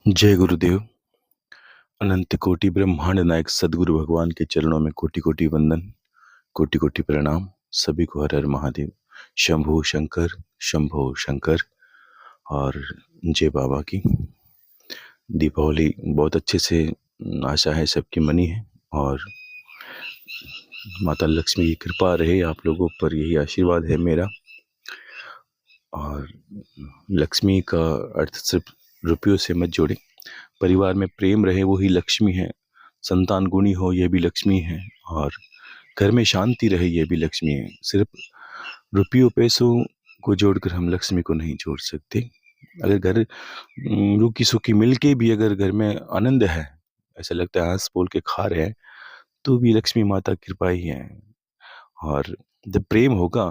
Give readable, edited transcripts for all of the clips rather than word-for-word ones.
जय गुरुदेव। अनंत कोटि ब्रह्मांड नायक सदगुरु भगवान के चरणों में कोटि कोटि वंदन, कोटि कोटि प्रणाम। सभी को हर हर महादेव, शंभो शंकर, शंभो शंकर। और जय बाबा की। दीपावली बहुत अच्छे से आशा है सबकी मनी है, और माता लक्ष्मी की कृपा रहे आप लोगों पर, यही आशीर्वाद है मेरा। और लक्ष्मी का अर्थ सिर्फ रुपयों से मत जोड़े, परिवार में प्रेम रहे वो ही लक्ष्मी है। संतान गुणी हो ये भी लक्ष्मी है, और घर में शांति रहे ये भी लक्ष्मी है। सिर्फ रुपयों पैसों को जोड़कर हम लक्ष्मी को नहीं जोड़ सकते। अगर घर रूखी सूखी मिल के भी अगर घर में आनंद है, ऐसा लगता है हंस बोल के खा रहे हैं, तो भी लक्ष्मी माता कृपा ही है। और जब प्रेम होगा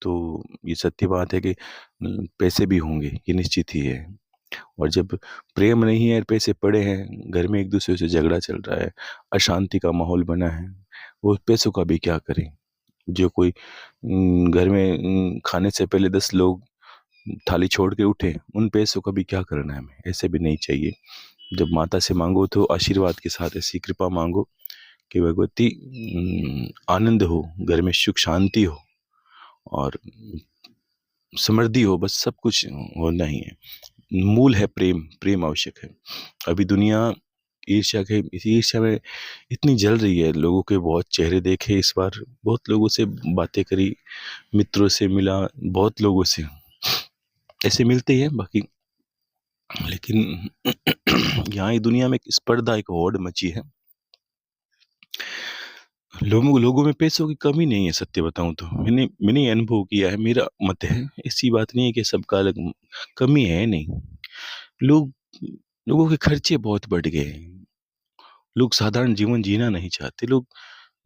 तो ये सत्य बात है कि पैसे भी होंगे, ये निश्चित ही है। और जब प्रेम नहीं है, पैसे पड़े हैं, घर में एक दूसरे से झगड़ा चल रहा है, अशांति का माहौल बना है, वो पैसों का भी क्या करें। जो कोई घर में खाने से पहले 10 लोग थाली छोड़ के उठे, उन पैसों का भी क्या करना है हमें। ऐसे भी नहीं चाहिए। जब माता से मांगो तो आशीर्वाद के साथ ऐसी कृपा मांगो कि भगवती आनंद हो, घर में सुख शांति हो और समृद्धि हो, बस सब कुछ होना ही है। मूल है प्रेम, प्रेम आवश्यक है। अभी दुनिया ईर्ष्या के, इसी ईर्ष्या में इतनी जल रही है। लोगों के बहुत चेहरे देखे इस बार, बहुत लोगों से बातें करी, मित्रों से मिला, बहुत लोगों से ऐसे मिलते ही हैं बाकी। लेकिन यहाँ ही दुनिया में एक स्पर्धा, एक होड़ मची है। लोगों में पैसों की कमी नहीं है, सत्य बताऊं तो मैंने अनुभव किया है, मेरा मत है। ऐसी बात नहीं है कि सबका अलग कमी है, नहीं। लोग लोगों के खर्चे बहुत बढ़ गए हैं। लोग साधारण जीवन जीना नहीं चाहते। लोग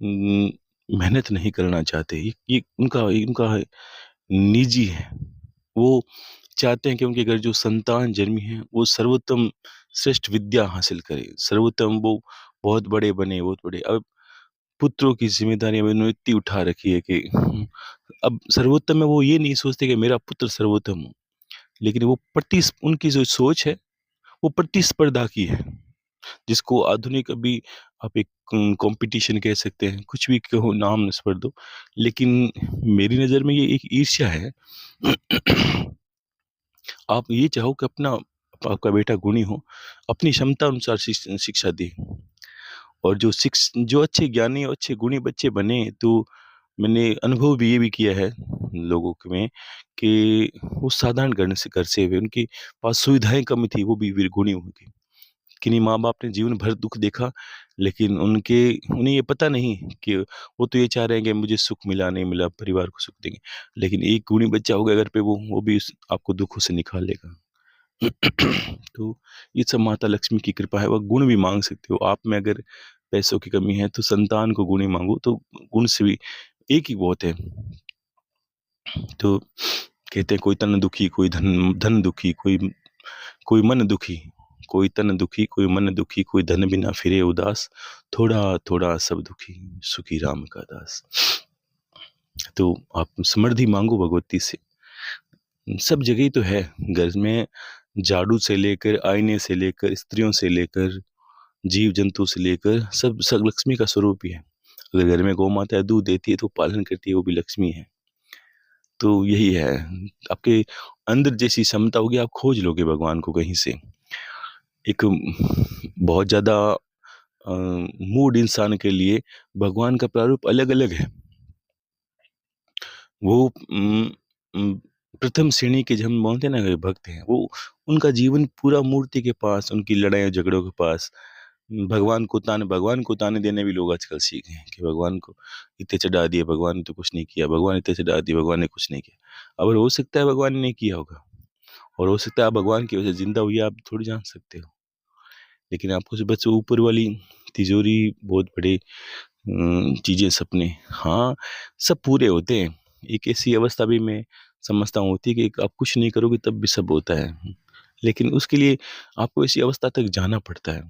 मेहनत नहीं करना चाहते। ये उनका उनका निजी है। वो चाहते हैं कि उनके घर जो संतान जन्मी है वो सर्वोत्तम श्रेष्ठ विद्या हासिल करे, सर्वोत्तम वो बहुत बड़े बने, बहुत बड़े। अब पुत्रों की जिम्मेदारी उन्होंने इतनी उठा रखी है कि अब सर्वोत्तम में वो ये नहीं सोचते कि मेरा पुत्र सर्वोत्तम हो, लेकिन वो उनकी जो सोच है वो प्रतिस्पर्धा की है, जिसको आधुनिक अभी आप एक कंपटीशन कह सकते हैं, कुछ भी कहो, नाम इस पर दो। लेकिन मेरी नज़र में ये एक ईर्ष्या है। आप ये चाहो कि आपका बेटा गुणी हो, अपनी क्षमता अनुसार शिक्षा दे। और जो अच्छे ज्ञानी और अच्छे गुणी बच्चे बने, तो मैंने अनुभव भी ये भी किया है लोगों में कि वो साधारण घर से हुए, उनके पास सुविधाएं कम थी, वो भी वीर गुणी हो गए। किन्हीं माँ बाप ने जीवन भर दुख देखा, लेकिन उन्हें ये पता नहीं कि वो तो ये चाह रहे हैं कि मुझे सुख मिला नहीं मिला, परिवार को सुख देंगे। लेकिन एक गुणी बच्चा होगा घर पे, वो भी आपको दुखों से निकाल लेगा। तो ये सब माता लक्ष्मी की कृपा है। वह गुण भी मांग सकते हो आप में। अगर पैसों की कमी है तो संतान को गुणी मांगो, तो गुण से भी एक ही बहुत है। तो कहते हैं कोई तन दुखी, कोई धन धन दुखी, कोई मन दुखी, कोई तन दुखी, कोई मन दुखी, कोई धन बिना फिरे उदास, थोड़ा थोड़ा सब दुखी, सुखी राम का दास। तो आप समृद्धि मांगो भगवती से। सब जगह ही तो है, घर में झाड़ू से लेकर, आईने से लेकर, स्त्रियों से लेकर, जीव जंतु से लेकर, सब सब लक्ष्मी का स्वरूप ही है। अगर घर में गौ माता दूध देती है तो पालन करती है, वो भी लक्ष्मी है। तो यही है, आपके अंदर जैसी क्षमता होगी आप खोज लोगे भगवान को कहीं से। एक बहुत ज्यादा मूड इंसान के लिए भगवान का प्रारूप अलग अलग है। वो प्रथम श्रेणी के, जो हम बोलते हैं ना भक्त हैं, वो उनका जीवन पूरा मूर्ति के पास, उनकी लड़ाई झगड़ों के पास। भगवान को ताने देने भी लोग आजकल सीख गए हैं कि भगवान को इतने चढ़ा दिए, भगवान ने तो कुछ नहीं किया, भगवान इतने चढ़ा दिए, भगवान ने कुछ नहीं किया। अब हो सकता है भगवान ने नहीं किया होगा, और हो सकता है आप भगवान की वजह से जिंदा हुई, आप थोड़ी जान सकते हो। लेकिन आपको सिर्फ बस ऊपर वाली तिजोरी, बहुत बड़े चीजें, सपने, हाँ, सब पूरे होते हैं। एक ऐसी अवस्था भी मैं समझता हूँ होती है कि आप कुछ नहीं करोगे तब भी सब होता है। लेकिन उसके लिए आपको ऐसी अवस्था तक जाना पड़ता है।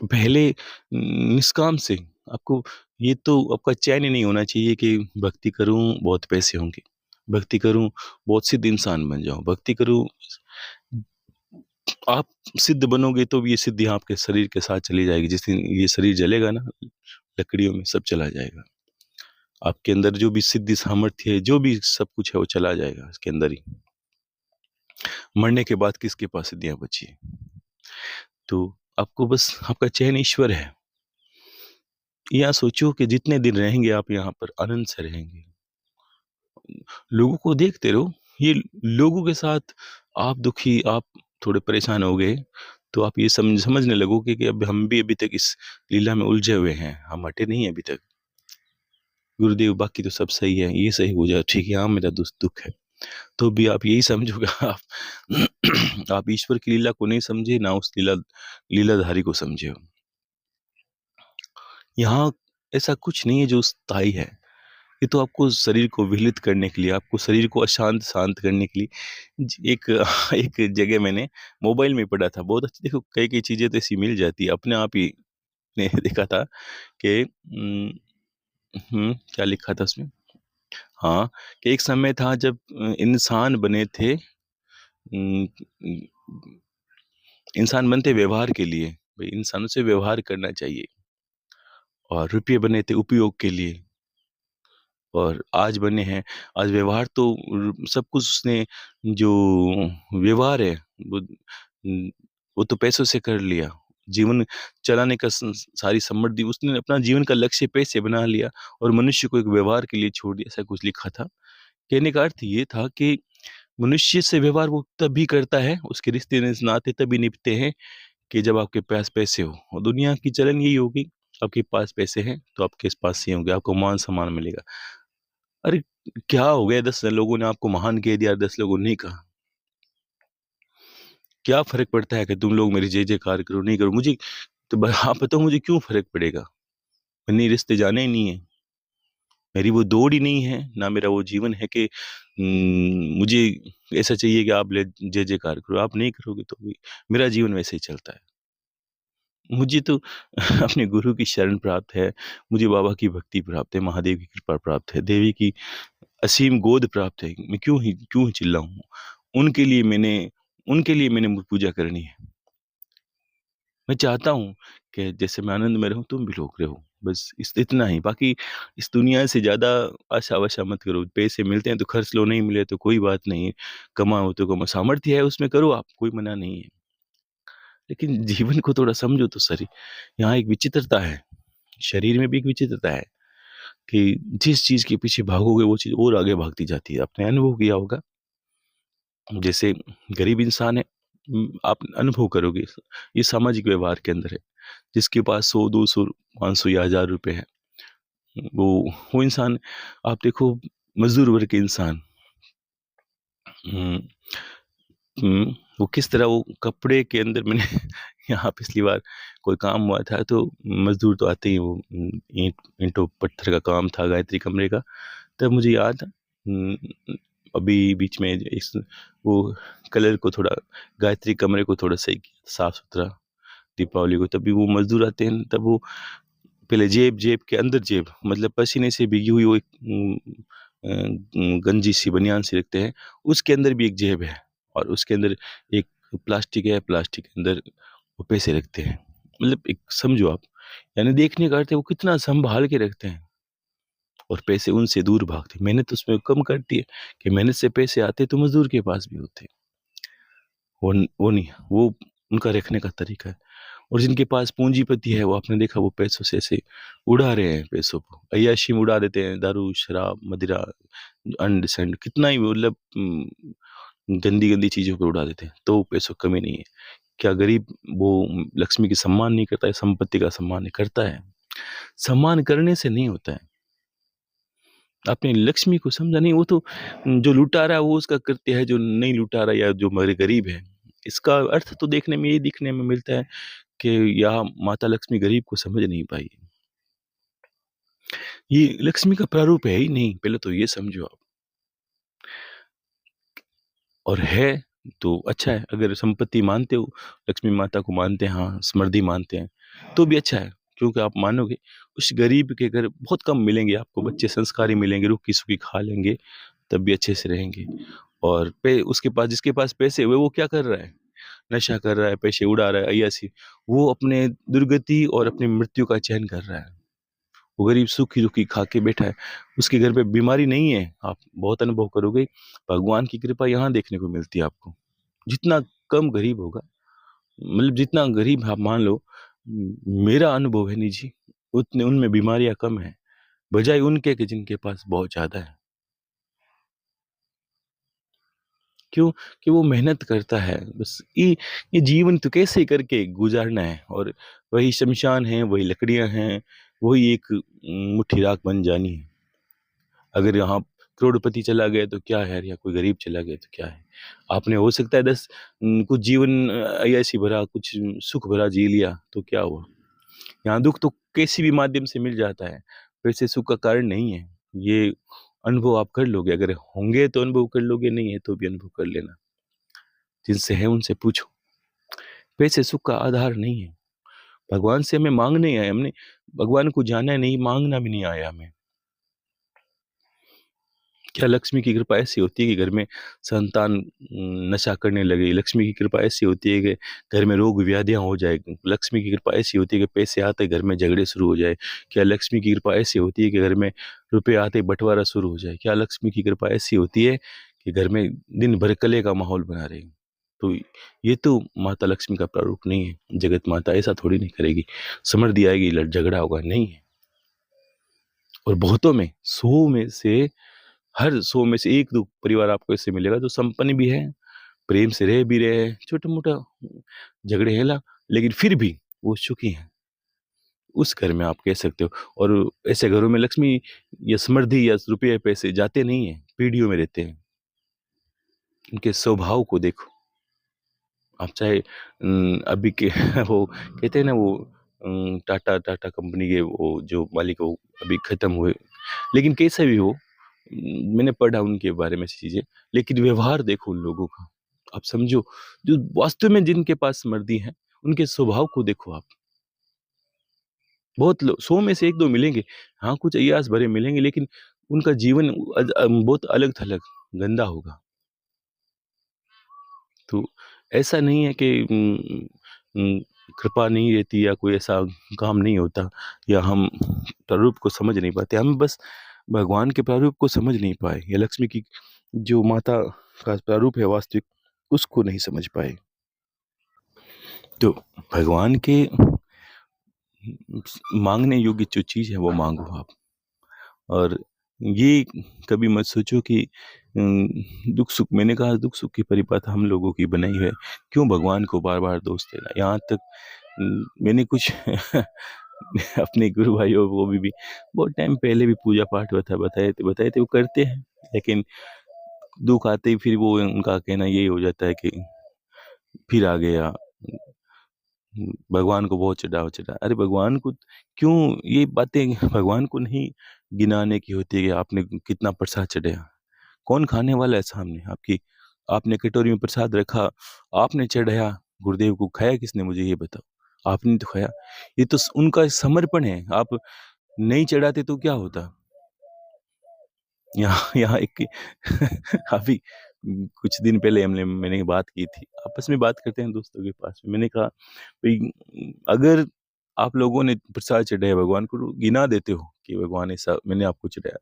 पहले निष्काम से आपको, ये तो आपका चैन ही नहीं होना चाहिए कि भक्ति करूं बहुत पैसे होंगे, भक्ति करूं बहुत सिद्ध इंसान बन जाऊं, भक्ति करूं आप सिद्ध बनोगे तो भी ये सिद्धि आपके शरीर के साथ चली जाएगी। जिस दिन ये शरीर जलेगा ना, लकड़ियों में सब चला जाएगा। आपके अंदर जो भी सिद्धि सामर्थ्य है, जो भी सब कुछ है, वो चला जाएगा इसके अंदर ही। मरने के बाद किसके पास सिद्धियां बची? तो आपको बस आपका चयन ईश्वर है। या सोचो कि जितने दिन रहेंगे आप यहाँ पर, आनंद से रहेंगे। लोगों को देखते रहो, ये लोगों के साथ आप दुखी, आप थोड़े परेशान हो गए, तो आप ये समझने लगोगे कि अब हम भी अभी तक इस लीला में उलझे हुए हैं, हम हटे नहीं अभी तक। गुरुदेव बाकी तो सब सही है, ये सही हो जाए, ठीक है, हाँ मेरा दुख है, तो भी आप यही समझोगे। आप आप ईश्वर की लीला को नहीं समझे, ना उस लीलाधारी को समझे हो। यहाँ ऐसा कुछ नहीं है जो स्थायी है। ये तो आपको शरीर को विचलित करने के लिए, आपको शरीर को अशांत शांत करने के लिए एक एक जगह मैंने मोबाइल में पढ़ा था, बहुत अच्छी। देखो कई कई चीजें तो ऐसी मिल जाती है अपने आप ही। ने देखा था कि क्या लिखा था उसमें, हाँ, कि एक समय था जब इंसान बने थे, अम, इंसान बनते व्यवहार के लिए, भाई इंसानों से व्यवहार करना चाहिए, और रुपये बने थे उपयोग के लिए, और आज बने हैं, आज व्यवहार तो सब कुछ उसने जो व्यवहार है वो वो तो पैसों से कर लिया। जीवन चलाने का सारी समृद्धि उसने, अपना जीवन का लक्ष्य पैसे बना लिया, और मनुष्य को एक व्यवहार के लिए छोड़ दिया, ऐसा कुछ लिखा था। कहने का अर्थ ये था कि मनुष्य से व्यवहार वो तभी करता है, उसके रिश्ते नाते तभी निभते हैं कि जब आपके पास पैसे हो। और दुनिया की चलन यही होगी, आपके पास पैसे हैं तो आपके पास ये होंगे, आपको मान सम्मान मिलेगा। अरे क्या हो गया, 10 लोगों ने आपको महान कह दिया, 10 लोगों ने नहीं कहा। क्या फर्क पड़ता है कि तुम लोग मेरी जय जयकार करो नहीं करो, मुझे तो आप बताओ, मुझे क्यों फर्क पड़ेगा? मैंने रिश्ते जाने ही नहीं है, मेरी वो दौड़ ही नहीं है, ना मेरा वो जीवन है कि मुझे ऐसा चाहिए कि आप जय जयकार करो। आप नहीं करोगे तो भी मेरा जीवन वैसे ही चलता है। मुझे तो अपने गुरु की शरण प्राप्त है, मुझे बाबा की भक्ति प्राप्त है, महादेव की कृपा प्राप्त है, देवी की असीम गोद प्राप्त है। मैं क्यों ही चिल्लाऊं? उनके लिए मैंने उनके लिए मैंने पूजा करनी है। मैं चाहता हूँ कि जैसे मैं आनंद में रहूँ, तुम भी लोग रहो, बस इतना ही। बाकी इस दुनिया से ज़्यादा आशा वाशा मत करो। पैसे मिलते हैं तो खर्च लो, नहीं मिले तो कोई बात नहीं, कमाओ तो कमाओ, सामर्थ्य है उसमें करो आप, कोई मना नहीं है। लेकिन जीवन को थोड़ा समझो तो सही। यहाँ एक विचित्रता है, शरीर में भी एक विचित्रता है कि जिस चीज़ के पीछे भागोगे वो चीज़ और आगे भागती जाती है। आपने अनुभव किया होगा, जैसे गरीब इंसान है, आप अनुभव करोगे, ये सामाजिक व्यवहार के अंदर है। जिसके पास 100, 200, 500 या 1000 रुपए है, वो वो इंसान, आप देखो, मजदूर वर्ग के इंसान, हम्म, वो किस तरह वो कपड़े के अंदर मैंने यहाँ पिछली बार कोई काम हुआ था, तो मजदूर तो आते ही, वो ईंटों पत्थर का काम था, गायत्री कमरे का। तब मुझे याद, अभी बीच में इस वो कलर को थोड़ा, गायत्री कमरे को थोड़ा सही किया, साफ सुथरा, दीपावली को। तभी वो मजदूर आते हैं, तब वो पहले जेब के अंदर, जेब मतलब पसीने से भीगी हुई वो एक गंजी सी, बनियान सी रखते हैं, उसके अंदर भी एक जेब है, और उसके अंदर एक प्लास्टिक है, प्लास्टिक के अंदर वो पैसे रखते हैं। मतलब एक समझो आप, यानी देखने का अर्थ है वो कितना संभाल के रखते हैं, और पैसे उनसे दूर भागते। मेहनत उसमें कम करती है कि मेहनत से पैसे आते तो मजदूर के पास भी होते, वो नहीं, वो उनका रखने का तरीका है। और जिनके पास पूंजीपति है, वो आपने देखा, वो पैसों से ऐसे उड़ा रहे हैं, पैसों को अय्याशी में उड़ा देते हैं, दारू शराब मदिरा अंड संड, कितना ही मतलब गंदी गंदी चीजों पे उड़ा देते हैं, तो पैसों कमी नहीं है। क्या गरीब वो लक्ष्मी की सम्मान नहीं करता है? संपत्ति का सम्मान नहीं करता है? सम्मान करने से नहीं होता है। आपने लक्ष्मी को समझा नहीं, वो तो जो लुटा रहा है वो उसका कृत्य है, जो नहीं लुटा रहा या जो मरे गरीब है, इसका अर्थ तो देखने में, ये दिखने में मिलता है कि यहाँ माता लक्ष्मी गरीब को समझ नहीं पाई। ये लक्ष्मी का प्रारूप है ही नहीं, पहले तो ये समझो आप। और है तो अच्छा है, अगर संपत्ति मानते हो, लक्ष्मी माता को मानते हैं, हाँ समृद्धि मानते हैं, तो भी अच्छा है। क्योंकि आप मानोगे उस गरीब के घर बहुत कम मिलेंगे आपको, बच्चे संस्कारी मिलेंगे, रुखी सुखी खा लेंगे, तब भी अच्छे से रहेंगे। और पे उसके पास, जिसके पास पैसे हुए, वो क्या कर रहा है? नशा कर रहा है, पैसे उड़ा रहा है, अय्यासी, वो अपने दुर्गति और अपनी मृत्यु का चयन कर रहा है। वो गरीब सूखी-रुखी खा के बैठा है, उसके घर पे बीमारी नहीं है, आप बहुत अनुभव करोगे, भगवान की कृपा यहाँ देखने को मिलती है आपको। जितना कम गरीब होगा, मतलब जितना गरीब आप मान लो, मेरा अनुभव है निजी, उतने उनमें बीमारियाँ कम हैं, बजाय उनके कि जिनके पास बहुत ज़्यादा है। क्यों? कि वो मेहनत करता है, बस ये जीवन तो कैसे करके गुज़ारना है, और वही शमशान है, वही लकड़ियाँ हैं, वही एक मुट्ठी राख बन जानी है। अगर यहाँ करोड़पति चला गया तो क्या है, या कोई गरीब चला गया तो क्या है? आपने हो सकता है 10 कुछ जीवन अय्याशी भरा, कुछ सुख भरा जी लिया, तो क्या हुआ? यहाँ दुःख तो किसी भी माध्यम से मिल जाता है, वैसे सुख का कारण नहीं है। ये अनुभव आप कर लोगे, अगर होंगे तो अनुभव कर लोगे, नहीं है तो भी अनुभव कर लेना। जिनसे है उनसे पूछो। पैसे सुख का आधार नहीं है। भगवान से हमें माँगने आए, हमने भगवान को जाना है, नहीं माँगना भी नहीं आया हमें। क्या लक्ष्मी की कृपा ऐसी होती है कि घर में संतान नशा करने लगे? लक्ष्मी की कृपा ऐसी होती है कि घर में रोग व्याधियाँ हो जाए? लक्ष्मी की कृपा ऐसी होती है कि पैसे आते घर में झगड़े शुरू हो जाए? क्या लक्ष्मी की कृपा ऐसी होती है कि घर में रुपए आते बँटवारा शुरू हो जाए? क्या लक्ष्मी की कृपा ऐसी होती है कि घर में दिन भर कले का माहौल बना रहे? तो ये तो माता लक्ष्मी का प्रारूप नहीं है। जगत माता ऐसा थोड़ी नहीं करेगी, समृद्धि आएगी, लड़ झगड़ा होगा, नहीं है। और बहुतों में 100 में से हर 100 में से 1-2 परिवार आपको ऐसे मिलेगा जो संपन्न भी है, प्रेम से रह भी रहे हैं, छोटा-मोटा झगड़े हेला, लेकिन फिर भी वो सुखी हैं। उस घर में आप कह सकते हो, और ऐसे घरों में लक्ष्मी या समृद्धि या रुपये पैसे जाते नहीं हैं, पीढ़ियों में रहते हैं। उनके स्वभाव को देखो। आप चाहे अभी के वो कहते हैं ना, वो टाटा टाटा कंपनी के वो जो मालिक वो अभी खत्म हुए, लेकिन कैसा भी हो, मैंने पढ़ा उनके बारे में चीज़ें, लेकिन व्यवहार देखो उन लोगों का, आप समझो, जो वास्तव में जिनके पास समृद्धि है, उनके स्वभाव को देखो आप। बहुत लो 100 में से 1-2 मिलेंगे, हाँ, कुछ अय्याश भरे मिलेंगे, लेकिन उनका जीवन बहुत अलग-थलग, गंदा होगा। तो ऐसा नहीं है कि कृपा नहीं रहती या कोई ऐसा काम नहीं होता, या हम प्रारूप को समझ नहीं पाते। हम बस भगवान के प्रारूप को समझ नहीं पाए, या लक्ष्मी की जो माता का प्रारूप है वास्तविक, उसको नहीं समझ पाए। तो भगवान के माँगने योग्य जो चीज़ है वो माँगो आप। और ये कभी मत सोचो कि दुख-सुख, मैंने कहा दुख-सुख की परिभाषा हम लोगों की बनाई है। क्यों भगवान को बार-बार दोष देना? यहाँ तक मैंने कुछ अपने गुरु भाइयों को भी बहुत टाइम पहले भी पूजा-पाठ बताए थे वो करते हैं। लेकिन दुःख आते ही फिर वो उनका कहना यही हो जाता है कि फिर आ गया, भगवान को बहुत चढ़ा। अरे भगवान को क्यों ये बातें भगवान को नहीं गिनाने की होती है कि आपने कितना प्रसाद चढ़ाया। कौन खाने वाला है सामने आपकी? आपने कटोरी में प्रसाद रखा, आपने चढ़ाया, गुरुदेव को खाया किसने, मुझे ये बताओ? आपने तो खाया। ये तो उनका समर्पण है। आप नहीं चढ़ाते तो क्या होता? यहाँ यहाँ एक अभी कुछ दिन पहले मैंने बात की थी। आपस में बात करते हैं दोस्तों के पास में। मैंने कहा भई, अगर आप लोगों ने प्रसाद चढ़ाया भगवान को, तो गिना देते हो कि भगवान ऐसा मैंने आपको चढ़ाया।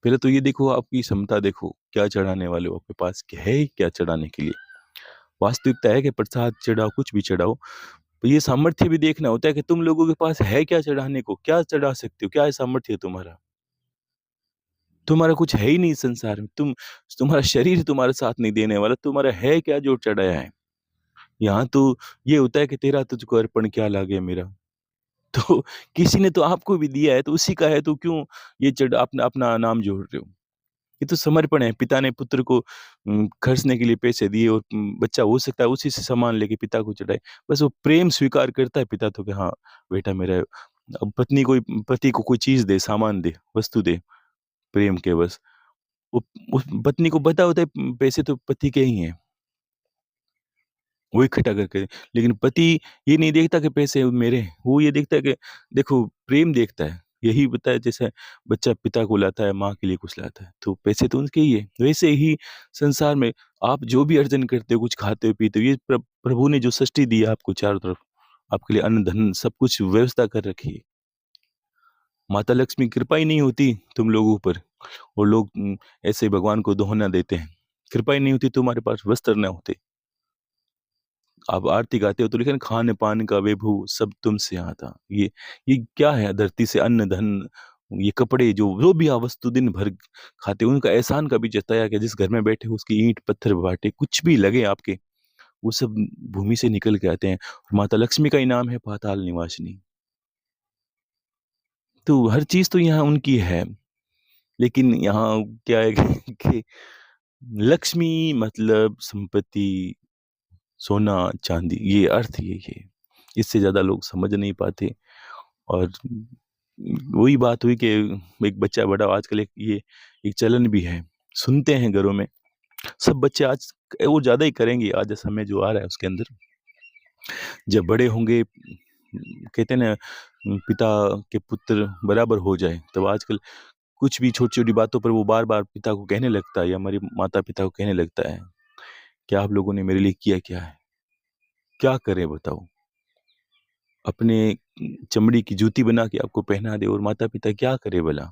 पहले तो ये देखो, आपकी क्षमता देखो, क्या चढ़ाने वाले हो, आपके पास क्या है, क्या चढ़ाने के लिए? वास्तविकता है कि प्रसाद चढ़ाओ, कुछ भी चढ़ाओ, तो ये सामर्थ्य भी देखना होता है कि तुम लोगों के पास है क्या चढ़ाने को? क्या चढ़ा सकते हो? क्या है सामर्थ्य तुम्हारा? तुम्हारा कुछ है ही नहीं इस संसार में। तुम्हारा शरीर तुम्हारा साथ नहीं देने वाला, तुम्हारा है क्या जो चढ़ाया है? यहाँ तो ये होता है कि तेरा तुझको अर्पण क्या लागे मेरा। तो किसी ने तो आपको भी दिया है, तो उसी का है, तो क्यों ये अपना अपना नाम जोड़ रहे हो? ये तो समर्पण है। पिता ने पुत्र को खर्चने के लिए पैसे दिए, और बच्चा हो सकता है उसी से सामान लेके पिता को चढ़ाए। बस वो प्रेम स्वीकार करता है पिता तो, कि हाँ, बेटा मेरा है। अब पति को कोई चीज़ दे, सामान दे, वस्तु दे, प्रेम के बस। वो उस पत्नी को पता होता है पैसे तो पति के ही हैं, वो इकट्ठा करके, लेकिन पति ये नहीं देखता कि पैसे मेरे हैं, वो ये देखता है कि देखो प्रेम देखता है। यही होता है, जैसे बच्चा पिता को लाता है, माँ के लिए कुछ लाता है, तो पैसे तो उनके ही है। वैसे ही संसार में आप जो भी अर्जन करते हो, कुछ खाते हो, पीते हो, ये प्रभु ने जो सृष्टि दी है आपको चारों तरफ, आपके लिए अन्न, धन सब कुछ व्यवस्था कर रखी है। माता लक्ष्मी की कृपा ही नहीं होती तुम लोगों पर, और लोग ऐसे भगवान को दोहना देते हैं। कृपा ही नहीं होती, तुम्हारे पास वस्त्र न होते। आप आरती गाते हो तो लिखा है ना, खान-पान का वैभव सब तुमसे आता। ये क्या है? धरती से अन्न, धन, ये कपड़े, जो भी आप वस्तु दिन भर खाते हो, उनका एहसान कभी जताया क्या? जिस घर में बैठे हो उसकी ईंट, पत्थर, बाटे कुछ भी लगे आपके, वो सब भूमि से निकल के आते हैं। माता लक्ष्मी का इनाम है पाताल निवासिनी। तो हर चीज़ तो यहाँ उनकी है, लेकिन यहाँ क्या है कि लक्ष्मी मतलब संपत्ति, सोना, चांदी, ये अर्थ यही है। इससे ज़्यादा लोग समझ नहीं पाते। और वही बात हुई कि एक बच्चा बड़ा, आजकल एक चलन भी है, सुनते हैं घरों में, सब बच्चे आज वो ज़्यादा ही करेंगे, आज समय जो आ रहा है उसके अंदर, जब बड़े होंगे, कहते हैं ना, पिता के पुत्र बराबर हो जाए, तब आजकल कुछ भी छोटी-छोटी बातों पर वो बार-बार पिता को कहने लगता है, या हमारे माता-पिता को कहने लगता है, कि आप लोगों ने मेरे लिए किया क्या है? क्या करें बताओ? अपने चमड़ी की जूती बना के आपको पहना दे, और माता-पिता क्या करे भला?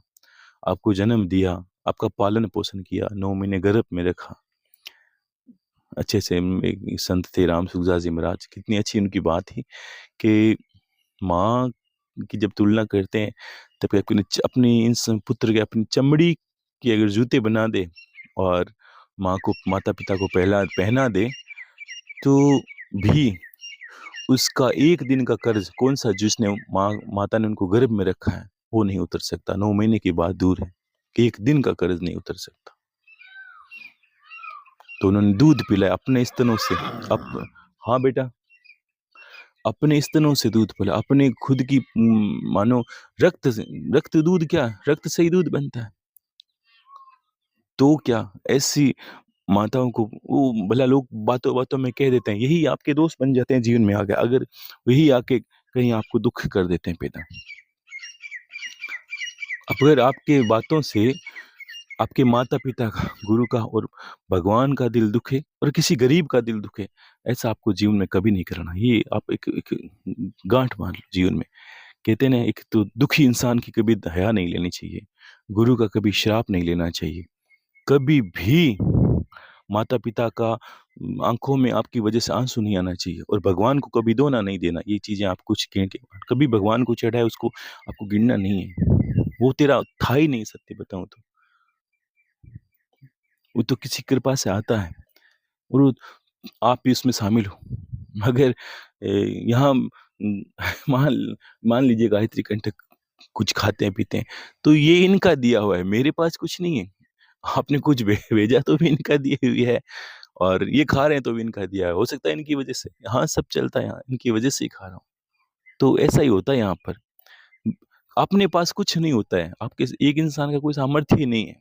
आपको जन्म दिया, आपका पालन-पोषण किया, 9 महीने गर्भ में रखा। अच्छे से एक संत थे राम सुखदास जी महाराज, कितनी अच्छी उनकी बात थी कि माँ की जब तुलना करते हैं, तब कहते हैं अपनी इस पुत्र के अपनी चमड़ी के अगर जूते बना दे, और माँ को, माता-पिता को पहना दे, तो भी उसका एक दिन का कर्ज कौन-सा, जिसने माता ने उनको गर्भ में रखा है, वो नहीं उतर सकता। 9 महीने की बात दूर है, कि एक दिन का कर्ज नहीं उतर सकता। तो उन्होंने दूध पिलाया अपने स्तनों से, हाँ बेटा, अपने स्तनों से दूध पिलाया, अपने खुद की मानो रक्त दूध, क्या रक्त से ही दूध बनता है। तो क्या ऐसी माताओं को वो भला लोग बातों-बातों में कह देते हैं, यही आपके दोस्त बन जाते हैं जीवन में आगे, अगर वही आके कहीं आपको दुःख कर देते हैं पैदा। अगर आपके बातों से आपके माता-पिता का, गुरु का और भगवान का दिल दुखे, और किसी गरीब का दिल दुखे, ऐसा आपको जीवन में कभी नहीं करना। ये आप एक एक गाँठ बाँध लो जीवन में। कहते हैं ना, एक तो दुखी इंसान की कभी दया नहीं लेनी चाहिए, गुरु का कभी श्राप नहीं लेना चाहिए। कभी भी माता-पिता का आँखों में आपकी वजह से आँसू नहीं आना चाहिए, और भगवान को कभी दोना नहीं देना। ये चीज़ें आप कुछ कह के कभी भगवान को चढ़ाए, उसको आपको गिनना नहीं है। वो तेरा था ही नहीं, सत्य बताऊँ तो। वो तो किसी कृपा से आता है, और आप भी उसमें शामिल हो। अगर यहाँ मान मान लीजिए गायत्री कंठक कुछ खाते हैं, पीते हैं, तो ये इनका दिया हुआ है, मेरे पास कुछ नहीं है। आपने कुछ भेजा तो भी इनका दी हुई है, और ये खा रहे हैं तो भी इनका दिया है। हो सकता है इनकी वज़ह से, हाँ, सब चलता है यहाँ, इनकी वज़ह से ही खा रहा हूँ। तो ऐसा ही होता है यहाँ पर। अपने पास कुछ नहीं होता है, आपके एक इंसान का कोई सामर्थ्य ही नहीं है।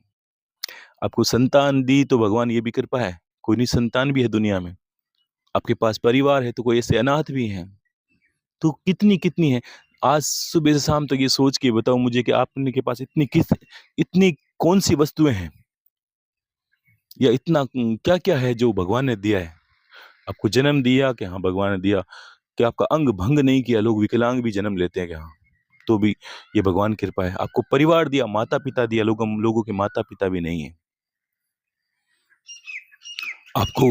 आपको संतान दी तो भगवान, ये भी कृपा है, कोई निसंतान भी है दुनिया में। आपके पास परिवार है तो कोई ऐसे अनाथ भी हैं। तो कितनी-कितनी है। आज सुबह से शाम तक ये सोच के बताओ मुझे कि आपने के पास इतनी कौन-सी वस्तुएँ हैं, या इतना क्या-क्या है जो भगवान ने दिया है? आपको जन्म दिया कि हाँ, भगवान ने दिया। क्या आपका अंग भंग नहीं किया? लोग विकलांग भी जन्म लेते हैं कि हाँ, तो भी ये भगवान की कृपा है। आपको परिवार दिया, माता-पिता दिया, हम लोगों के माता-पिता भी नहीं हैं। आपको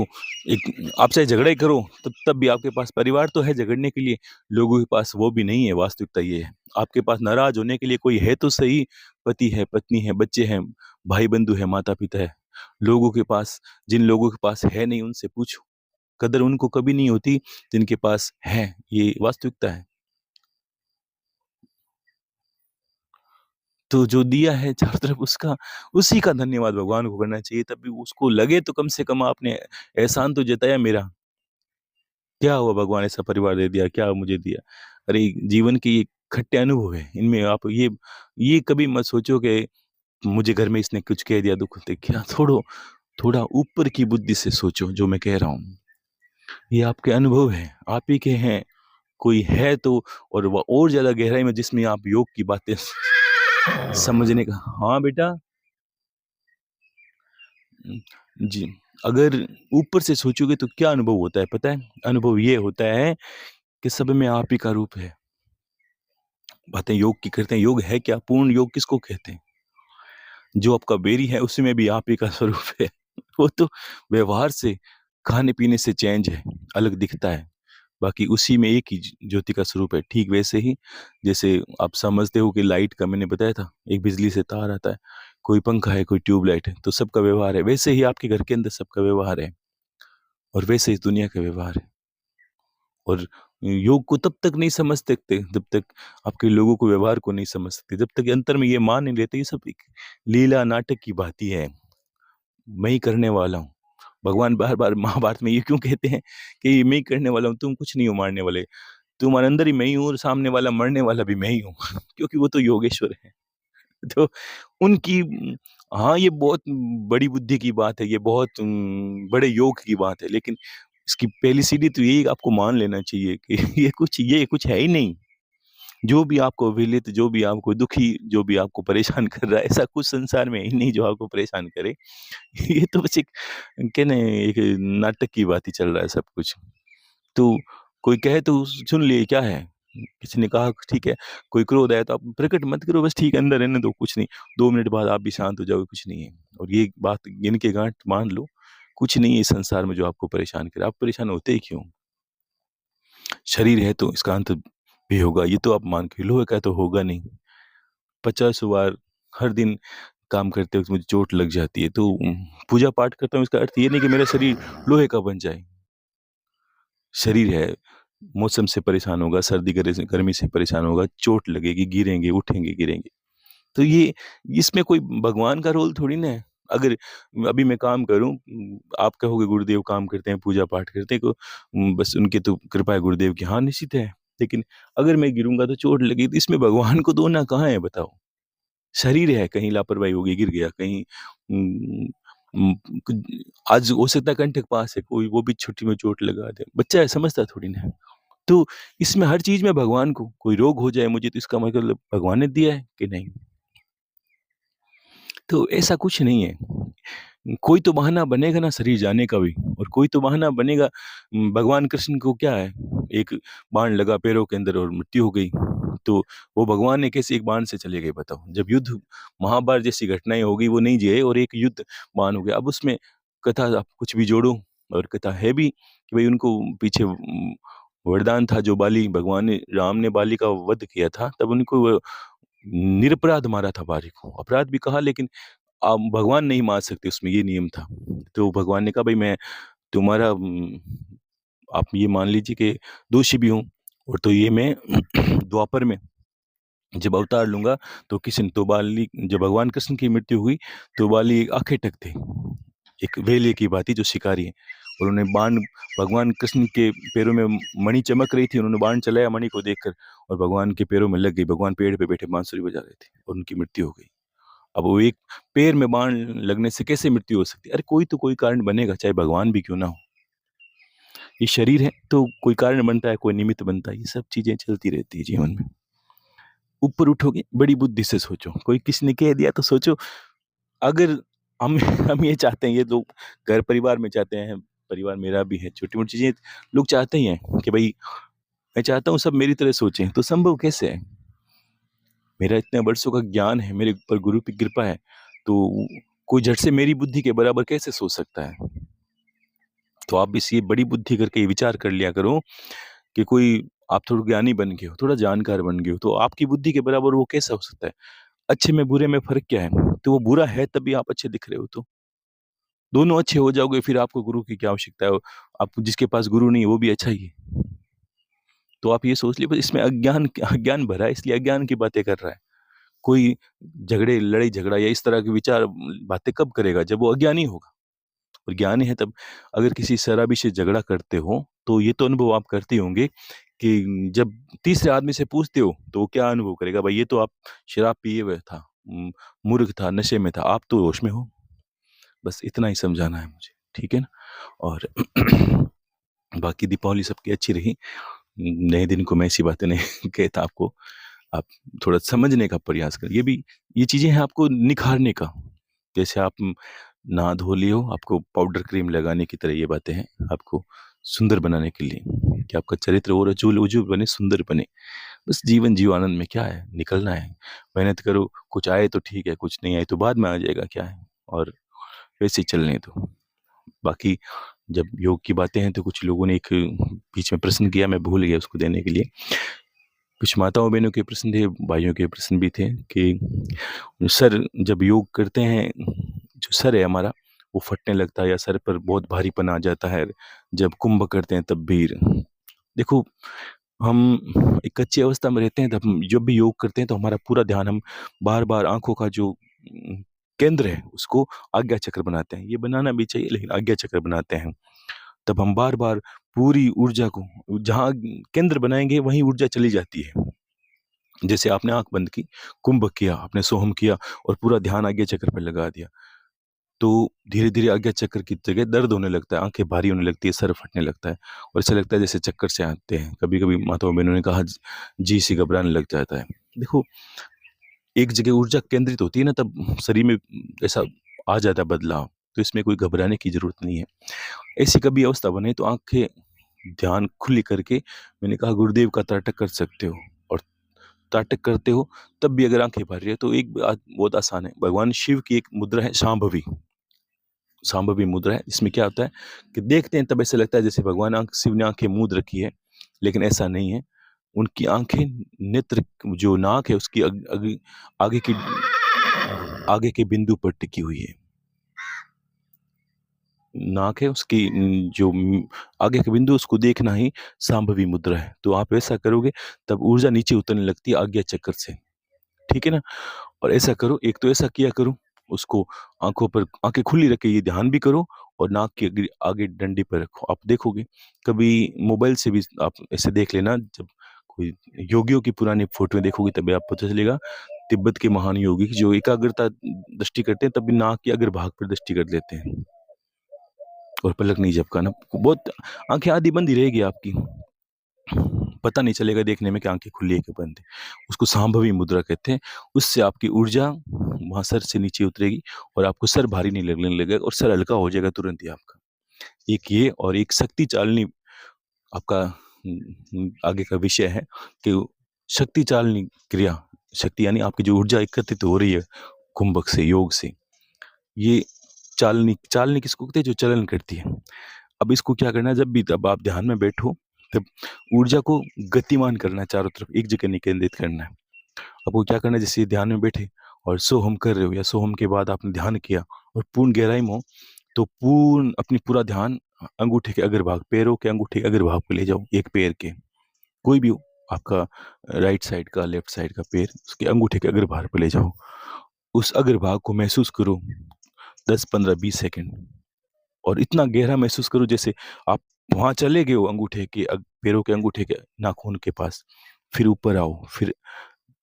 एक, आप चाहे झगड़ा ही करो, तब भी आपके पास परिवार तो है झगड़ने के लिए, लोगों के पास वो भी नहीं है, वास्तविकता ये है। आपके पास नाराज़ होने के लिए कोई है तो सही, पति है, पत्नी है, बच्चे हैं, भाई-बंधु है, माता-पिता है। लोगों के पास, जिन लोगों के पास है नहीं, उनसे पूछो, कदर उनको कभी नहीं होती जिनके पास है, ये वास्तविकता है। तो जो दिया है चारों तरफ, उसका, उसी का धन्यवाद भगवान को करना चाहिए, तब भी उसको लगे तो कम से कम आपने एहसान तो जताया मेरा। क्या हुआ, भगवान ऐसा परिवार दे दिया, क्या मुझे दिया? अरे! जीवन के ये खट्टे अनुभव हैं, इनमें आप ये कभी मत सोचो कि मुझे घर में इसने कुछ कह दिया, दुःख दे क्या, थोड़ा ऊपर की बुद्धि से सोचो जो मैं कह रहा हूँ। ये आपके अनुभव हैं, आप ही के हैं, कोई है तो, और वो और ज़्यादा गहराई में जिसमें आप योग की बातें समझने का, हाँ बेटा? जी। अगर ऊपर से सोचोगे तो क्या अनुभव होता है पता है? अनुभव ये होता है कि सब में आप ही का रूप है। बातें योग की करते हैं, योग है क्या? पूर्ण योग किसको कहते हैं? जो आपका बेरी है उसी में भी आप ही का स्वरूप है। वो तो व्यवहार से, खाने-पीने से चेंज है, अलग दिखता है। बाकी उसी में एक ही ज्योति का स्वरूप है। ठीक वैसे ही जैसे आप समझते हो कि लाइट का मैंने बताया था, एक बिजली से तार आता है, कोई पंखा है, कोई ट्यूबलाइट है, तो सबका व्यवहार है। वैसे ही आपके घर के अंदर सबका व्यवहार है और वैसे ही दुनिया का व्यवहार है। और योग को तब तक नहीं समझ सकते जब तक आपके लोगों को व्यवहार को नहीं समझ सकते। जब तक अंतर में ये मान नहीं लेते ये सब एक लीला नाटक की भांति है। मैं ही करने वाला हूँ। भगवान बार-बार महाभारत में ये क्यों कहते हैं कि मैं ही करने वाला हूँ, तुम कुछ नहीं हो मारने वाले। तुम्हारे अंदर ही मैं ही हूँ और सामने वाला मरने वाला भी मैं ही हूँ क्योंकि वो तो योगेश्वर है। तो उनकी हाँ, ये बहुत बड़ी बुद्धि की बात है, ये बहुत बड़े योग की बात है, लेकिन इसकी पहली सीढ़ी तो यही आपको मान लेना चाहिए कि ये कुछ है ही नहीं। जो भी आपको विलित, जो भी आपको दुखी, जो भी आपको परेशान कर रहा है, ऐसा कुछ संसार में है ही नहीं जो आपको परेशान करे। ये तो बस एक क्या ना एक नाटक की बात ही चल रहा है सब कुछ। तो कोई कहे तो सुन लिए क्या है? किसी ने कहा ठीक है, कोई क्रोध आया तो आप प्रकट मत करो बस ठीक है अंदर रहने दो कुछ नहीं, 2 मिनट बाद आप भी शांत हो जाओगे कुछ नहीं है। और ये बात गिन के गाँठ मान लो, कुछ नहीं है इस संसार में जो आपको परेशान करे, आप परेशान होते ही क्यों? शरीर है तो इसका अंत भी होगा, ये तो आप मान के लोहे का तो होगा नहीं। 50 बार हर दिन काम करते वक़्त मुझे चोट लग जाती है, तो पूजा पाठ करता हूँ इसका अर्थ ये नहीं कि मेरा शरीर लोहे का बन जाए। शरीर है, मौसम से परेशान होगा, सर्दी गर्मी से परेशान होगा, चोट लगेगी, गिरेंगे, उठेंगे, गिरेंगे। तो ये इसमें कोई भगवान का रोल थोड़ी ना है। अगर अभी मैं काम करूँ आप कहोगे गुरुदेव काम करते हैं, पूजा-पाठ करते हैं को बस उनकी तो कृपा है गुरुदेव की। हाँ, निश्चित है। लेकिन अगर मैं गिरूँगा तो चोट लगेगी, तो इसमें भगवान को दोना कहाँ है बताओ? शरीर है, कहीं लापरवाही हो गई, गिर गया, कहीं उम उम, कुछ आज हो सकता है कंठक पास है, कोई वो भी छुट्टी में चोट लगा दे। बच्चा है, समझता थोड़ी ना है। तो इसमें हर चीज़ में भगवान को कोई रोग हो जाए मुझे तो इसका मतलब भगवान ने दिया है कि नहीं? तो ऐसा कुछ नहीं है। कोई तो बहाना बनेगा ना शरीर जाने का भी और कोई तो बहाना बनेगा भगवान कृष्ण को क्या है, एक बाण लगा पैरों के अंदर और मृत्यु हो गई। तो वो भगवान ने कैसे एक बाण से चले गए बताओ? जब युद्ध महाभारत जैसी घटनाएँ हो गई वो नहीं जिए और एक युद्ध बाण हो गया। अब उसमें कथा आप कुछ भी जोड़ो और कथा है भी कि भई उनको पीछे वरदान था जो बाली भगवान ने राम ने बाली का वध किया था तब उनको वो निरपराध मारा था बाली को। अपराध भी कहा लेकिन आप भगवान नहीं मार सकते उसमें ये नियम था। तो भगवान ने कहा भई मैं तुम्हारा आप ये मान लीजिए कि दोषी भी हूँ और तो ये मैं द्वापर में जब अवतार लूँगा तो किसी तो बाली जब भगवान कृष्ण की मृत्यु हुई तो बाली आखेटक थे। एक वेले की भाँति जो शिकारी हैं और उन्होंने बाण भगवान कृष्ण के पैरों में मणि चमक रही थी, उन्होंने बाण चलाया मणि को देखकर और भगवान के पैरों में लग गई। भगवान पेड़ पे बैठे बाँसुरी बजा रहे थे और उनकी मृत्यु हो गई। अब वो एक पैर में बाण लगने से कैसे मृत्यु हो सकती है? अरे कोई तो कोई कारण बनेगा, चाहे भगवान भी क्यों ना हो। ये शरीर है तो कोई कारण बनता है, कोई निमित्त बनता है, ये सब चीज़ें चलती रहती है जीवन में। ऊपर उठोगे, बड़ी बुद्धि से सोचो, कोई किसी ने कह दिया तो सोचो अगर हम हम ये चाहते हैं, ये लोग घर परिवार में चाहते हैं, परिवार मेरा भी है, छोटी-मोटी चीज़ें लोग चाहते ही हैं कि भई मैं चाहता हूँ सब मेरी तरह सोचें, तो संभव कैसे है? मेरा इतने वर्षों का ज्ञान है, मेरे ऊपर गुरु की कृपा है, तो कोई झट से मेरी बुद्धि के बराबर कैसे सोच सकता है? तो आप इस ये बड़ी बुद्धि करके ये विचार कर लिया करो कि कोई आप थोड़ा ज्ञानी बन गए हो, थोड़ा जानकार बन गए हो, तो आपकी बुद्धि के बराबर वो कैसा हो सकता है? अच्छे में बुरे में फ़र्क क्या है? तो वो बुरा है तभी आप अच्छे दिख रहे हो तो। दोनों अच्छे हो जाओगे फिर आपको गुरु की क्या आवश्यकता है? आप जिसके पास गुरु नहीं है वो भी अच्छा ही है। तो आप ये सोच लीजिए बस इसमें अज्ञान भरा है इसलिए अज्ञान की बातें कर रहा है। कोई झगड़े, लड़ाई-झगड़ा या इस तरह के विचार बातें कब करेगा? जब वो अज्ञानी होगा और ज्ञानी है तब अगर किसी शराबी से झगड़ा करते हो, तो ये तो अनुभव आप करते ही होंगे कि जब तीसरे आदमी से पूछते हो, तो वो क्या अनुभव करेगा? भाई ये तो आप शराब पिए हुए था, मूर्ख था, नशे में था, आप तो होश में हो। बस इतना ही समझाना है मुझे, ठीक है ना? और बाकी दीपावली सबकी अच्छी रही। नए दिन को मैं ऐसी बातें नहीं कहता आपको। आप थोड़ा समझने का प्रयास करें। ये चीज़ें हैं आपको निखारने का। जैसे आप नहा धो लिए हो, आपको पाउडर क्रीम लगाने की तरह ये बातें हैं, आपको सुंदर बनाने के लिए, कि आपका चरित्र और उज्जवल उज्जवल बने, सुंदर बने। बस जीवन जियो, आनंद में क्या है, निकलना है, मेहनत करो, कुछ आए तो ठीक है, कुछ नहीं आए तो बाद में आ जाएगा, क्या है, और वैसे ही चलने दो। बाकी जब योग की बातें हैं तो कुछ लोगों ने एक बीच में प्रश्न किया, मैं भूल गया उसको देने के लिए। कुछ माताओं बहनों के प्रश्न थे, भाइयों के प्रश्न भी थे कि सर जब योग करते हैं, जो सर है हमारा वो फटने लगता है, या सर पर बहुत भारीपन आ जाता है, जब कुंभ करते हैं तब भी। देखो, हम एक कच्ची अवस्था में रहते हैं, तब हम जब भी योग करते हैं तो हमारा पूरा ध्यान, हम बार बार आंखों का जो केंद्र है उसको आज्ञा चक्र बनाते हैं। ये बनाना भी चाहिए, लेकिन आज्ञा चक्र बनाते हैं, तब हम बार बार पूरी ऊर्जा को जहाँ केंद्र बनाएंगे वहीं ऊर्जा चली जाती है। जैसे आपने आंख बंद की, कुंभ किया, आपने सोहम किया और पूरा ध्यान आज्ञा चक्र पर लगा दिया, तो धीरे धीरे आज्ञा चक्र की जगह दर्द होने लगता है, आंखें भारी होने लगती है, सर फटने लगता है, और ऐसा लगता है जैसे चक्कर से आते हैं। कभी कभी माताओं बहनों ने कहा जी सी घबराने लग जाता है। देखो, एक जगह ऊर्जा केंद्रित होती है ना, तब शरीर में ऐसा आ जाता है बदलाव, तो इसमें कोई घबराने की जरूरत नहीं है। ऐसी कभी अवस्था बने तो आंखें ध्यान खुली करके, मैंने कहा गुरुदेव का त्राटक कर सकते हो, और त्राटक करते हो तब भी अगर आंखें भर रही है तो एक बात बहुत आसान है, भगवान शिव की एक मुद्रा है शांभवी, शांभवी मुद्रा है। इसमें क्या होता है कि देखते हैं तब ऐसा लगता है जैसे भगवान शिव ने आंखें मूंद रखी है, लेकिन ऐसा नहीं है। उनकी आंखें, नेत्र, जो नाक है उसकी आगे की आगे के बिंदु पर टिकी हुई है। नाक है उसकी जो आगे का बिंदु, उसको देखना ही सांभवी मुद्रा है। तो आप ऐसा करोगे तब ऊर्जा नीचे उतरने लगती है आज्ञा चक्र से, ठीक है ना। और ऐसा करो, एक तो ऐसा किया करो, उसको आंखों पर आंखें खुली रख के ये ध्यान भी करो, और नाक के आगे आगे डंडे पर रखो। आप देखोगे, कभी मोबाइल से भी आप ऐसे देख लेना, जब कोई योगियों की पुरानी फोटो देखोगे तभी आप पता चलेगा, तिब्बत के महान योगी जो एकाग्रता दृष्टि करते हैं तभी नाक के अग्र भाग पर दृष्टि कर लेते हैं, और पलक नहीं झपकाना। बहुत आंखें आधी बंद ही रहेगी आपकी, पता नहीं चलेगा देखने में कि आंखें खुली है कि बंद है। उसको सांभवी मुद्रा कहते हैं। उससे आपकी ऊर्जा वहां सर से नीचे उतरेगी, और आपको सर भारी नहीं लगने लगेगा, और सर हल्का हो जाएगा तुरंत ही आपका। एक ये, और एक शक्ति चालनी आपका आगे का विषय है कि शक्ति चालनी क्रिया, शक्ति यानी आपकी जो ऊर्जा एकत्रित हो रही है कुंभक से, योग से, ये चालनी, चालनी किसको कहते हैं, जो चलन करती है। अब इसको क्या करना है, जब भी तब आप ध्यान में बैठो तब ऊर्जा को गतिमान करना है, चारों तरफ एक जगह नहीं केंद्रित करना है। आपको क्या करना है, जैसे ध्यान में बैठे और सोहम कर रहे हो, या सोहम के बाद आपने ध्यान किया और पूर्ण गहराई में हो, तो पूर्ण अपनी पूरा ध्यान अंगूठे के अग्रभाग, पैरों के अंगूठे के अग्रभाग पे ले जाओ। एक पैर के, कोई भी हो आपका, राइट साइड का, लेफ्ट साइड का पैर, उसके अंगूठे के अग्रभाग पे ले जाओ। उस अग्रभाग को महसूस करो 10 15 20 सेकंड, और इतना गहरा महसूस करो जैसे आप वहां चले गए हो, अंगूठे के पैरों के अंगूठे के नाखून के पास। फिर ऊपर आओ, फिर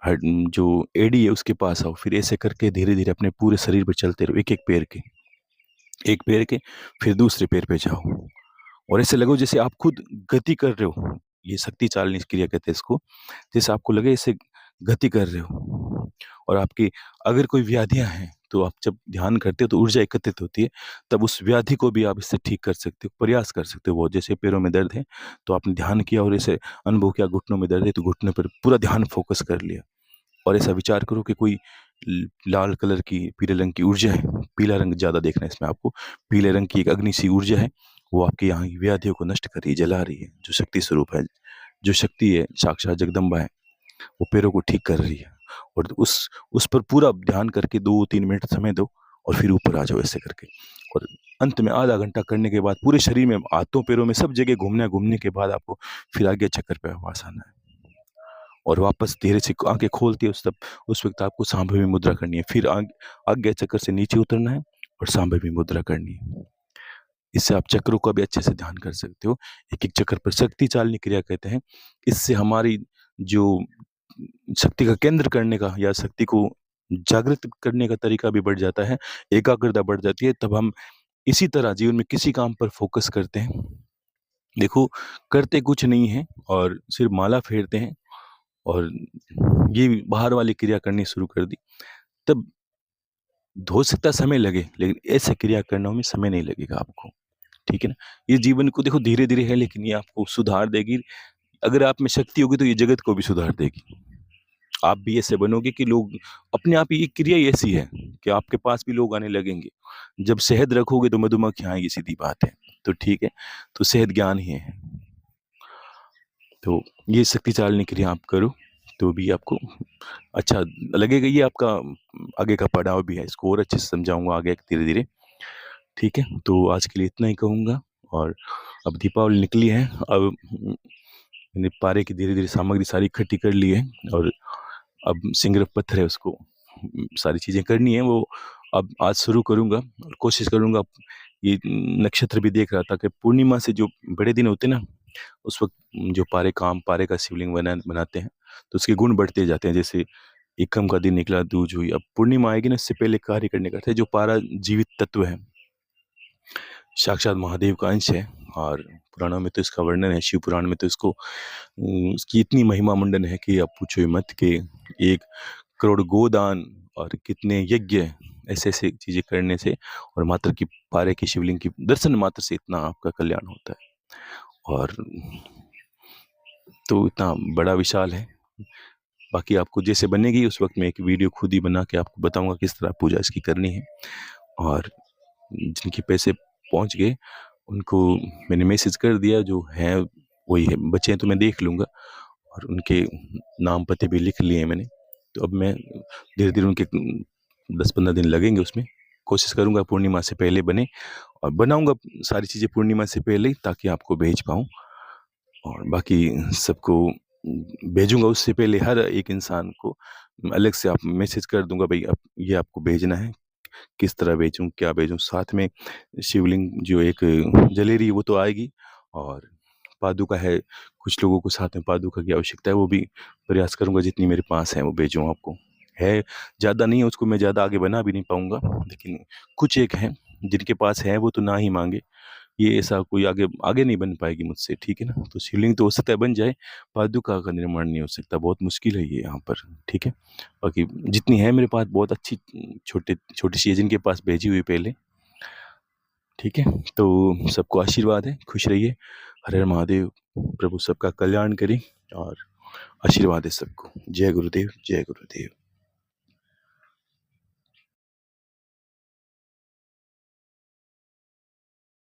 जो एडी है उसके पास आओ, फिर ऐसे करके धीरे धीरे अपने पूरे शरीर पर चलते रहो, एक एक पैर के, एक पैर के, फिर दूसरे पैर पे जाओ, और ऐसे लगो जैसे आप खुद गति कर रहे हो। ये शक्ति चालनी क्रिया कहते हैं इसको। जैसे आपको लगे ऐसे गति कर रहे हो, और आपकी अगर कोई व्याधियां हैं तो आप जब ध्यान करते हो तो ऊर्जा एकत्रित होती है, तब उस व्याधि को भी आप इससे ठीक कर सकते हो, प्रयास कर सकते हो। वो जैसे पैरों में दर्द है तो आपने ध्यान किया और ऐसे अनुभव किया, घुटनों में दर्द है तो घुटने पर पूरा ध्यान फोकस कर लिया, और ऐसा विचार करो कि कोई लाल कलर की, पीले रंग की ऊर्जा है, पीला रंग ज्यादा देखना है इसमें आपको, पीले रंग की एक अग्नि सी ऊर्जा है, वो आपके यहाँ की व्याधियों को नष्ट कर रही है, जला रही है। जो शक्ति स्वरूप है, जो शक्ति है, साक्षात जगदम्बा है, वो पैरों को ठीक कर रही है। और उस पर पूरा ध्यान करके 2 3 मिनट समय दो, और फिर ऊपर आ जाओ ऐसे करके। और अंत में आधा घंटा करने के बाद पूरे शरीर में, हाथों पैरों में, सब जगह घूमना है। घूमने के बाद आपको फिर आगे चक्कर पे वापस आना है, और वापस धीरे से आंखें खोलती है उस वक्त आपको सांभवी मुद्रा करनी है। फिर आज्ञा चक्र से नीचे उतरना है और सांभवी मुद्रा करनी है। इससे आप चक्रों का भी अच्छे से ध्यान कर सकते हो। एक एक चक्र पर शक्ति चालनी क्रिया कहते हैं। इससे हमारी जो शक्ति का केंद्र करने का, या शक्ति को जागृत करने का तरीका भी बढ़ जाता है, एकाग्रता बढ़ जाती है। तब हम इसी तरह जीवन में किसी काम पर फोकस करते हैं। देखो, करते कुछ नहीं है और सिर्फ माला फेरते हैं, और ये बाहर वाली क्रिया करनी शुरू कर दी, तब हो सकता है समय लगे, लेकिन ऐसे क्रियाकर्मों में समय नहीं लगेगा आपको, ठीक है ना? ये जीवन को देखो धीरे-धीरे है, लेकिन ये आपको सुधार देगी। अगर आप में शक्ति होगी तो ये जगत को भी सुधार देगी। आप भी ऐसे बनोगे कि लोग अपने आप ही, ये क्रिया ही ऐसी है कि आपके पास भी लोग आने लगेंगे। जब शहद रखोगे तो मधुमक्खियाँ आएँगी, सीधी बात है। तो ठीक है, तो शहद ज्ञान ही है। तो ये शक्ति चालनी क्रिया आप करो, तो भी आपको अच्छा लगेगा। ये आपका आगे का पड़ाव भी है, इसको और अच्छे से समझाऊँगा आगे धीरे-धीरे, ठीक है? तो आज के लिए इतना ही कहूँगा। और अब दीपावली निकली है, अब मैंने पारे की धीरे-धीरे सामग्री सारी इकट्ठी कर ली है, और अब सिंगरफ पत्थर है, उसको सारी चीज़ें करनी है, वो अब आज शुरू करूँगा और कोशिश करूँगा। ये नक्षत्र भी देख रहा था कि पूर्णिमा से जो बड़े दिन होते हैं ना, उस वक़्त जो पारे का शिवलिंग बनाते हैं, तो उसके गुण बढ़ते जाते हैं। जैसे एकम का दिन निकला, दूज हुई, अब पूर्णिमा आएगी ना, इससे पहले कार्य करने का था। जो पारा जीवित तत्व है, साक्षात महादेव का अंश है, और पुराणों में तो इसका वर्णन है, शिव पुराण में तो इसको इसकी इतनी महिमा मंडन है कि आप पूछो ही मत। कि 1 करोड़ गोदान और कितने यज्ञ, ऐसे-ऐसे चीज़ें करने से, और मात्र की पारे की शिवलिंग की दर्शन मात्र से इतना आपका कल्याण होता है। और तो इतना बड़ा विशाल है। बाकी आपको जैसे बनेगी उस वक़्त मैं एक वीडियो खुद ही बना के आपको बताऊँगा किस तरह पूजा इसकी करनी है। और जिनके पैसे पहुँच गए उनको मैंने मैसेज कर दिया, जो है वही है, बचे हैं तो मैं देख लूँगा, और उनके नाम पते भी लिख लिए हैं मैंने। तो अब मैं धीरे-धीरे उनके 10-15 दिन लगेंगे उसमें, कोशिश करूँगा पूर्णिमा से पहले बने, और बनाऊँगा सारी चीज़ें पूर्णिमा से पहले ही, ताकि आपको भेज पाऊँ। और बाकी सबको भेजूँगा उससे पहले, हर एक इंसान को अलग से आप मैसेज कर दूँगा, भई अब ये आपको भेजना है, किस तरह भेजूँ, क्या भेजूँ? साथ में शिवलिंग जो एक जलेरी वो तो आएगी, और पादुका है, कुछ लोगों को साथ में पादुका की आवश्यकता है, वो भी प्रयास करूँगा जितनी मेरे पास है वो भेजूँ आपको। है, ज़्यादा नहीं है, उसको मैं ज़्यादा आगे बना भी नहीं पाऊँगा, लेकिन कुछ एक हैं, जिनके पास है वो तो ना ही माँगे। ये ऐसा कोई आगे आगे नहीं बन पाएगी मुझसे, ठीक है ना? तो शिवलिंग तो हो सकता है बन जाए, पादुका का निर्माण नहीं हो सकता, बहुत मुश्किल है ये यहाँ पर, ठीक है? बाकी जितनी है मेरे पास बहुत अच्छी, छोटी-सी है जिनके पास भेजी हुई पहले, ठीक है? तो सबको आशीर्वाद है, खुश रहिए, हर हर महादेव, प्रभु सबका कल्याण करे, और आशीर्वाद है सबको। जय गुरुदेव, जय गुरुदेव।